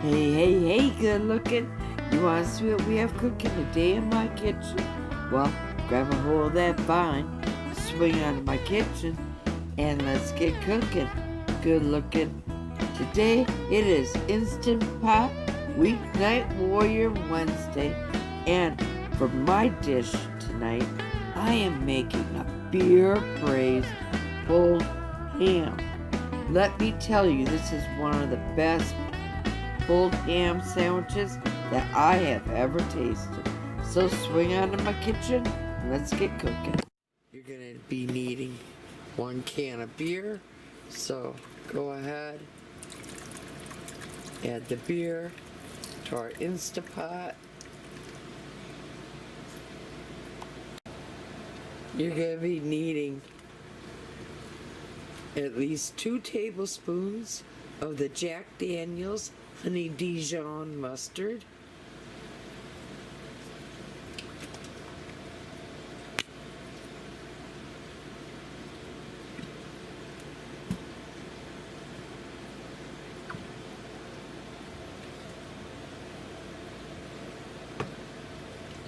Hey, good looking. You want to see what we have cooking today in my kitchen? Well, grab a hold of that vine, swing out of my kitchen, and let's get cooking. Good looking. Today it is Instant Pot Weeknight Warrior Wednesday, and for my dish tonight, I am making a Beer Braised Pulled Ham. Let me tell you, this is one of the best pulled ham sandwiches that I have ever tasted. So swing out of my kitchen and let's get cooking. You're gonna be needing 1 can of beer, so go ahead, add the beer to our Instant Pot. You're gonna be needing at least 2 tablespoons of the Jack Daniel's Honey Dijon mustard,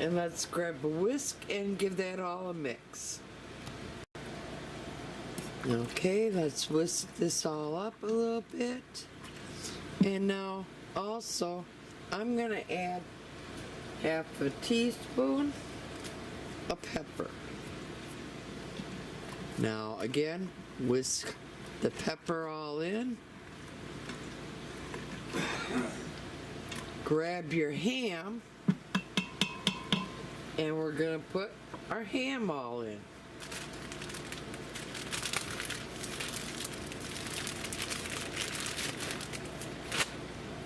and let's grab a whisk and give that all a mix. Okay, let's whisk this all up a little bit. And now also I'm going to add half a teaspoon of pepper. Now again, whisk the pepper all in. Grab your ham, and we're going to put our ham all in.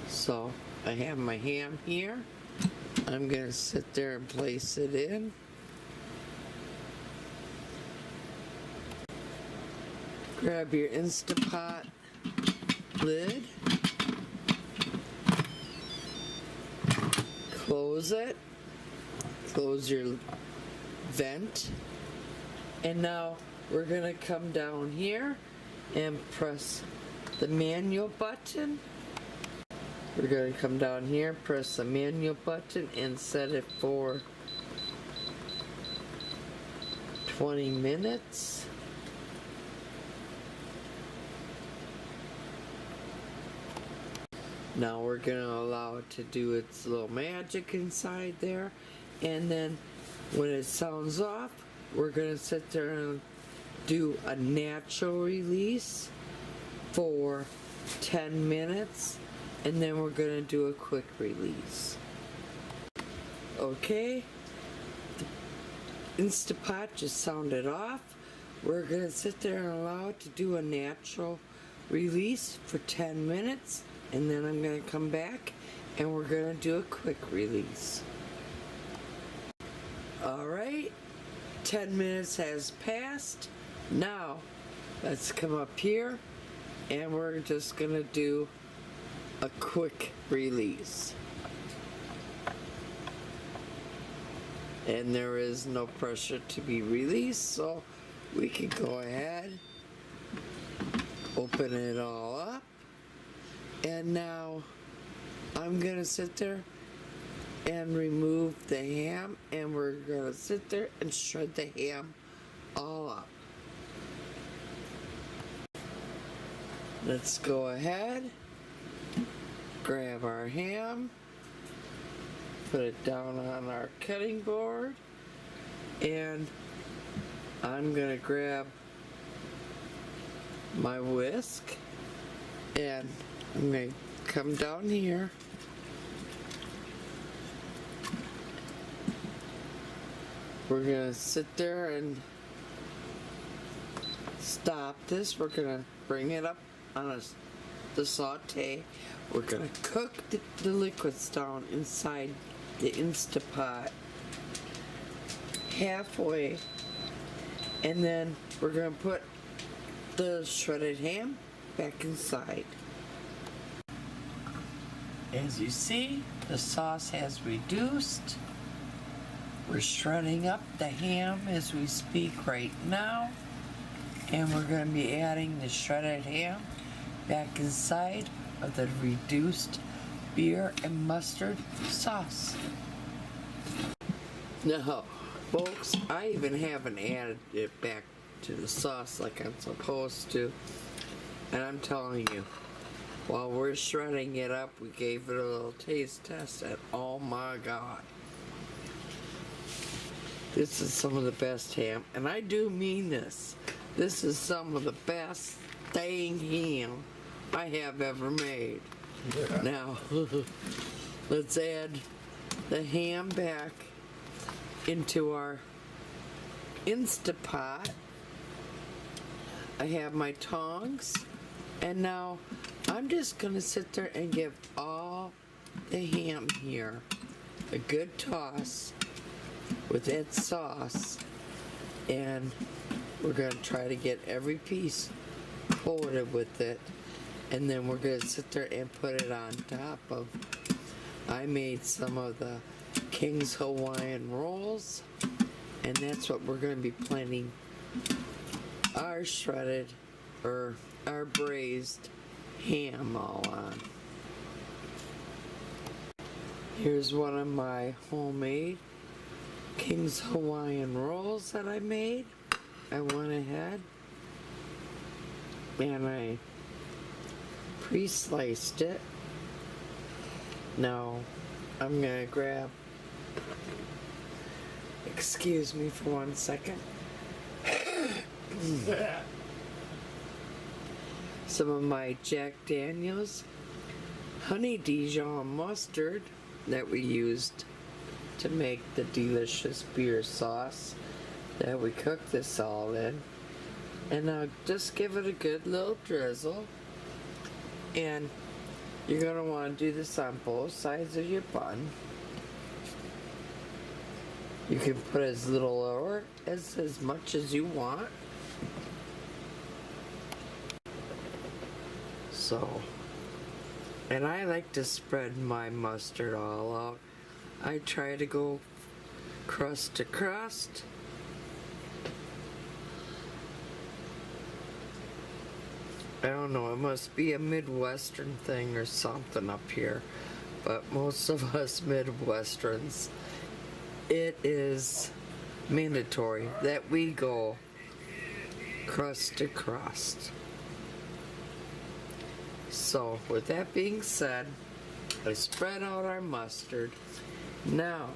So I have my ham here. I'm going to sit there and place it in. Grab your Instant Pot lid. Close it. Close your vent. And now we're going to come down here and press the manual button. We're going to come down here, press the manual button, and set it for 20 minutes. Now we're going to allow it to do its little magic inside there. And then when it sounds off, we're going to sit there and do a natural release for 10 minutes. And then we're going to do a quick release. Okay, the Instant Pot just sounded off. We're going to sit there and allow it to do a natural release for 10 minutes. And then I'm going to come back and we're going to do a quick release. Alright, 10 minutes has passed. Now, let's come up here and we're just going to do a quick release. And there is no pressure to be released, so we can go ahead, open it all up, and now I'm gonna sit there and remove the ham, and we're gonna sit there and shred the ham all up. Let's go ahead, grab our ham, put it down on our cutting board, and I'm gonna grab my whisk and I'm gonna come down here, we're gonna sit there and stop this. We're gonna bring it up on the saute. We're gonna cook the liquids down inside the Instant Pot halfway, and then we're gonna put the shredded ham back inside. As you see, the sauce has reduced. We're shredding up the ham as we speak right now, and we're going to be adding the shredded ham back inside of the reduced beer and mustard sauce. Now, folks, I even haven't added it back to the sauce like I'm supposed to. And I'm telling you, while we're shredding it up, we gave it a little taste test, and oh my God. This is some of the best ham, and I do mean this. This is some of the best dang ham I have ever made. Yeah. Now, let's add the ham back into our Instant Pot. I have my tongs, and now I'm just gonna sit there and give all the ham here a good toss with that sauce, and we're gonna try to get every piece coated with it, and then we're gonna sit there and put it on top of. I made some of the King's Hawaiian rolls, and that's what we're gonna be planting our shredded or our braised ham all on. Here's one of my homemade King's Hawaiian rolls that I made. I went ahead and I pre-sliced it. Now I'm gonna grab, excuse me for 1 second, some of my Jack Daniel's honey Dijon mustard that we used to make the delicious beer sauce that we cooked this all in. And I'll just give it a good little drizzle. And you're going to want to do this on both sides of your bun. You can put as little or as much as you want. So, and I like to spread my mustard all out. I try to go crust to crust. I don't know, it must be a Midwestern thing or something up here, but most of us Midwesterns, it is mandatory that we go crust to crust. So with that being said, I spread out our mustard. Now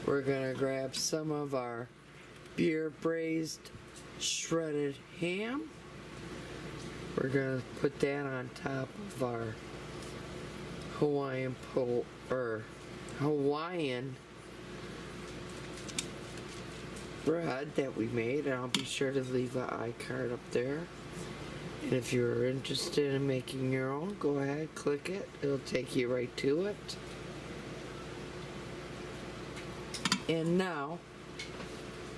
we're gonna grab some of our beer braised shredded ham. We're gonna put that on top of our Hawaiian bread that we made, and I'll be sure to leave an iCard up there. And if you're interested in making your own, go ahead, click it. It'll take you right to it. And now,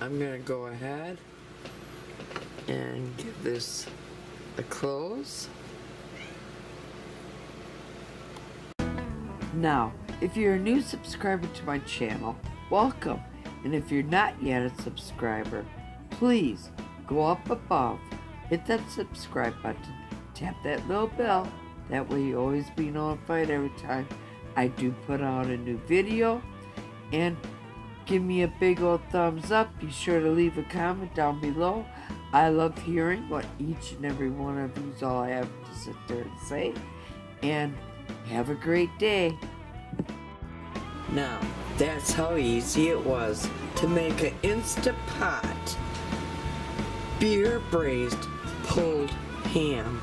I'm gonna go ahead and give this a close. Now, if you're a new subscriber to my channel, welcome. And if you're not yet a subscriber, please go up above, hit that subscribe button, tap that little bell. That way you'll always be notified every time I do put out a new video. And give me a big old thumbs up. Be sure to leave a comment down below. I love hearing what each and every one of you all have to sit there and say. And have a great day. Now, that's how easy it was to make an Instant Pot Beer Braised Pulled Ham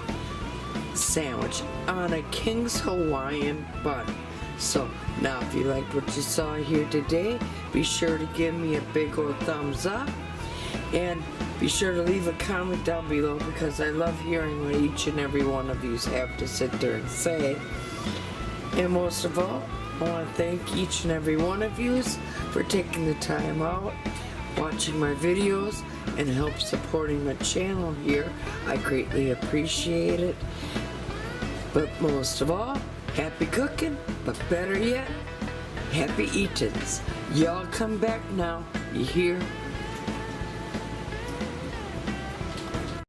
sandwich on a King's Hawaiian bun. So, now if you liked what you saw here today, be sure to give me a big old thumbs up. And be sure to leave a comment down below, because I love hearing what each and every one of you have to sit there and say. And most of all, I want to thank each and every one of you for taking the time out, watching my videos, and help supporting my channel here. I greatly appreciate it. But most of all, happy cooking, but better yet, happy eatings. Y'all come back now, you hear?